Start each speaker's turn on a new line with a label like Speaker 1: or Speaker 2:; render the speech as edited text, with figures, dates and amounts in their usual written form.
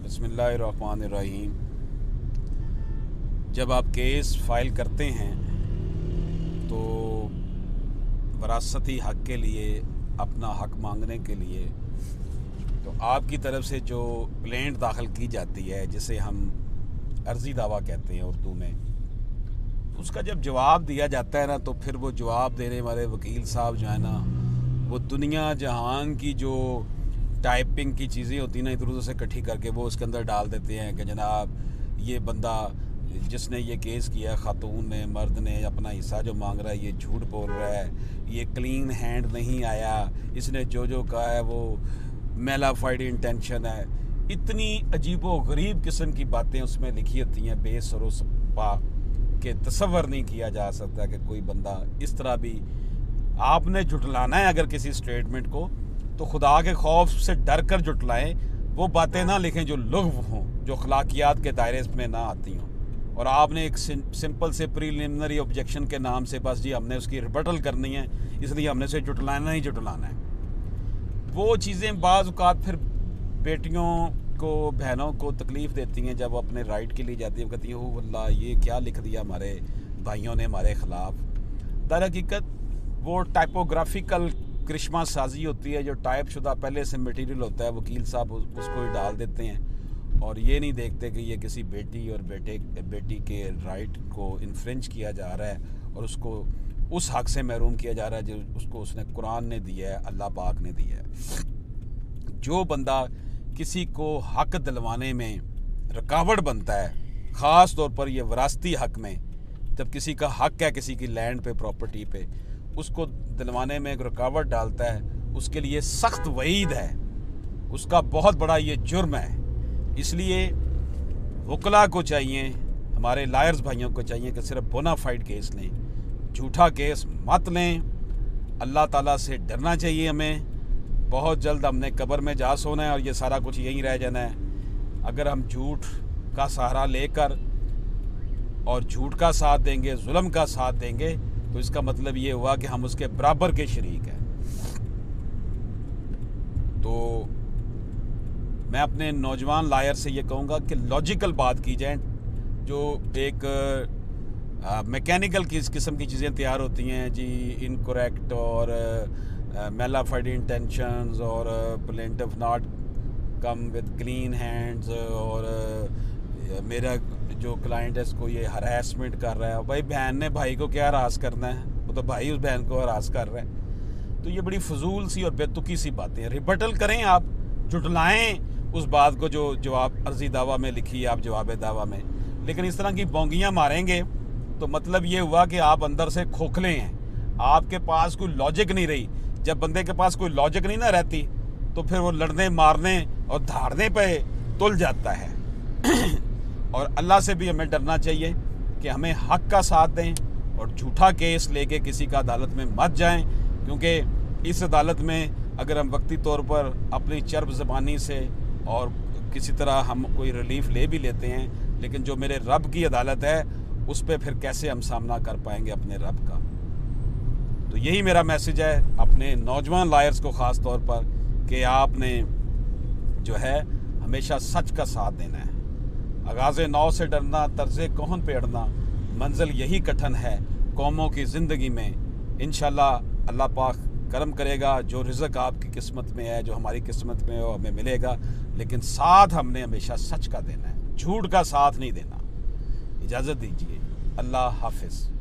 Speaker 1: बिस्मिल्लाहिर्रहमानिर्रहीम। जब आप केस फाइल करते हैं तो वरासती हक़ के लिए, अपना हक़ मांगने के लिए, तो आपकी तरफ से जो प्लेंट दाखिल की जाती है, जिसे हम अर्ज़ी दावा कहते हैं उर्दू में, उसका जब जवाब दिया जाता है ना, तो फिर वो जवाब देने वाले वकील साहब जो है ना, वो दुनिया जहान की जो टाइपिंग की चीज़ें होती हैं ना, इधर उधर से इकट्ठी करके वो उसके अंदर डाल देते हैं कि जनाब ये बंदा जिसने ये केस किया, ख़ातून ने, मर्द ने, अपना हिस्सा जो मांग रहा है ये झूठ बोल रहा है, ये क्लीन हैंड नहीं आया, इसने जो कहा है वो मेलाफाइड इंटेंशन है। इतनी अजीबो गरीब किस्म की बातें उसमें लिखी होती हैं, बेसरोसपा के तसव्वुर नहीं किया जा सकता कि कोई बंदा इस तरह भी। आपने जुटलाना है अगर किसी स्टेटमेंट को, तो खुदा के खौफ से डर कर जुटलाएं, वो बातें ना लिखें जो लुग़्व हों, जो अखलाकियात के दायरे में ना आती हों। और आपने एक सिंपल से प्रीलिमिनरी ऑब्जेक्शन के नाम से बस जी हमने उसकी रिबटल करनी है, इसलिए हमने उसे जुटलाना ही जुटलाना है। वो चीज़ें बाज़ औक़ात फिर बेटियों को, बहनों को तकलीफ़ देती हैं जब वो अपने राइट के लिए जाती हैं, कहती हैं ओ वल्लाह ये क्या लिख दिया हमारे भाइयों ने हमारे ख़िलाफ़। दर हकीकत वो टाइपोग्राफिकल करिश्मा साजी होती है, जो टाइप शुदा पहले से मटेरियल होता है, वकील साहब उसको ही डाल देते हैं और ये नहीं देखते कि ये किसी बेटी और बेटी के राइट को इन्फ्रिंज किया जा रहा है और उसको उस हक़ से महरूम किया जा रहा है जो उसको उसने कुरान ने दिया है, अल्लाह पाक ने दिया है। जो बंदा किसी को हक़ दिलवाने में रुकावट बनता है, ख़ास तौर पर यह वरासती हक़ में, जब किसी का हक़ है किसी की लैंड पे, प्रॉपर्टी पे, उसको दिलवाने में एक रुकावट डालता है, उसके लिए सख्त वईद है, उसका बहुत बड़ा ये जुर्म है। इसलिए वकला को चाहिए, हमारे लायर्स भाइयों को चाहिए कि सिर्फ बोनाफाइड केस लें, झूठा केस मत लें। अल्लाह ताला से डरना चाहिए हमें। बहुत जल्द हमने कब्र में जा सोना है और ये सारा कुछ यहीं रह जाना है। अगर हम झूठ का सहारा लेकर और झूठ का साथ देंगे, जुल्म का साथ देंगे, तो इसका मतलब ये हुआ कि हम उसके बराबर के शरीक हैं। तो मैं अपने नौजवान लायर से ये कहूँगा कि लॉजिकल बात की जाए। जो एक मैकेनिकल किस्म की चीज़ें तैयार होती हैं जी, इनकरेक्ट और मेलाफाइड इंटेंशंस और plaintiff not come with clean hands और मेरा जो क्लाइंट है इसको ये हरासमेंट कर रहा है। भाई बहन ने भाई को क्या हरास करना है, वो तो भाई उस बहन को हरास कर रहा है। तो ये बड़ी फजूल सी और बेतुकी सी बातें हैं। रिबटल करें, आप जुटलाएं उस बात को जो जवाब अर्जी दावा में लिखी है, आप जवाब दावा में। लेकिन इस तरह की बोंगियाँ मारेंगे तो मतलब ये हुआ कि आप अंदर से खोखले हैं, आपके पास कोई लॉजिक नहीं रही। जब बंदे के पास कोई लॉजिक नहीं ना रहती तो फिर वो लड़ने, मारने और धाड़ने पे तुल जाता है। और अल्लाह से भी हमें डरना चाहिए कि हमें हक़ का साथ दें और झूठा केस लेके किसी का अदालत में मत जाएं, क्योंकि इस अदालत में अगर हम वक्ती तौर पर अपनी चर्ब ज़बानी से और किसी तरह हम कोई रिलीफ ले भी लेते हैं, लेकिन जो मेरे रब की अदालत है उस पर फिर कैसे हम सामना कर पाएंगे अपने रब का। तो यही मेरा मैसेज है अपने नौजवान लायर्स को ख़ास तौर पर, कि आपने जो है हमेशा सच का साथ देना है। आगाज़े नौ से डरना, तर्ज़े कौन पे अड़ना, मंजिल यही कठिन है कौमों की ज़िंदगी में। इंशाल्लाह अल्लाह पाक करम करेगा, जो रिज़्क़ आपकी किस्मत में है, जो हमारी किस्मत में है, वो हमें मिलेगा। लेकिन साथ हमने हमेशा सच का देना है, झूठ का साथ नहीं देना। इजाज़त दीजिए। अल्लाह हाफ़िज़।